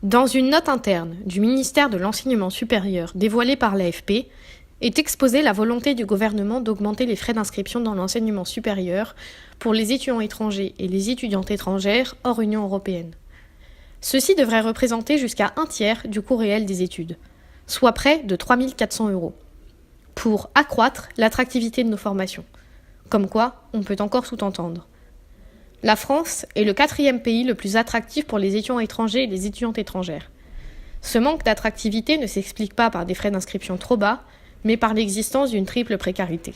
Dans une note interne du ministère de l'Enseignement supérieur dévoilée par l'AFP, est exposée la volonté du gouvernement d'augmenter les frais d'inscription dans l'enseignement supérieur pour les étudiants étrangers et les étudiantes étrangères hors Union européenne. Ceci devrait représenter jusqu'à un tiers du coût réel des études, soit près de 3 400 €, pour accroître l'attractivité de nos formations. Comme quoi, on peut encore sous-entendre. La France est le 4e pays le plus attractif pour les étudiants étrangers et les étudiantes étrangères. Ce manque d'attractivité ne s'explique pas par des frais d'inscription trop bas, mais par l'existence d'une triple précarité.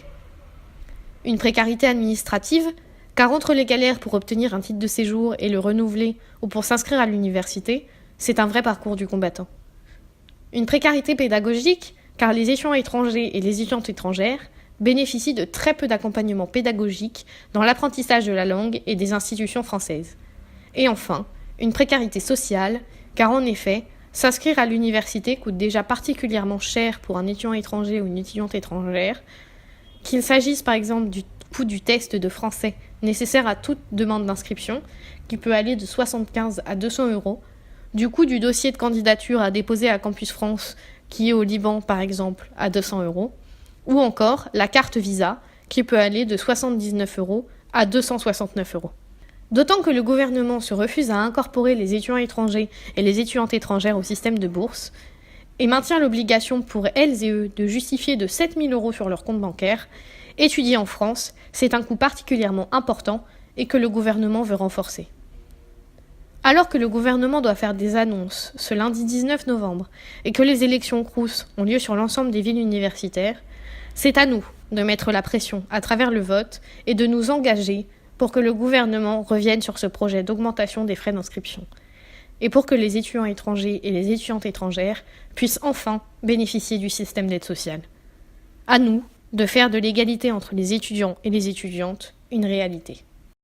Une précarité administrative, car entre les galères pour obtenir un titre de séjour et le renouveler ou pour s'inscrire à l'université, c'est un vrai parcours du combattant. Une précarité pédagogique, car les étudiants étrangers et les étudiantes étrangères bénéficient de très peu d'accompagnement pédagogique dans l'apprentissage de la langue et des institutions françaises. Et enfin, une précarité sociale, car en effet, s'inscrire à l'université coûte déjà particulièrement cher pour un étudiant étranger ou une étudiante étrangère, qu'il s'agisse par exemple du coût du test de français nécessaire à toute demande d'inscription, qui peut aller de 75 à 200 €, du coût du dossier de candidature à déposer à Campus France, qui est au Liban par exemple, à 200 €, ou encore la carte Visa, qui peut aller de 79 € à 269 €. D'autant que le gouvernement se refuse à incorporer les étudiants étrangers et les étudiantes étrangères au système de bourse, et maintient l'obligation pour elles et eux de justifier de 7 000 € sur leur compte bancaire, étudier en France, c'est un coût particulièrement important et que le gouvernement veut renforcer. Alors que le gouvernement doit faire des annonces ce lundi 19 novembre et que les élections CROUS ont lieu sur l'ensemble des villes universitaires, c'est à nous de mettre la pression à travers le vote et de nous engager pour que le gouvernement revienne sur ce projet d'augmentation des frais d'inscription et pour que les étudiants étrangers et les étudiantes étrangères puissent enfin bénéficier du système d'aide sociale. À nous de faire de l'égalité entre les étudiants et les étudiantes une réalité.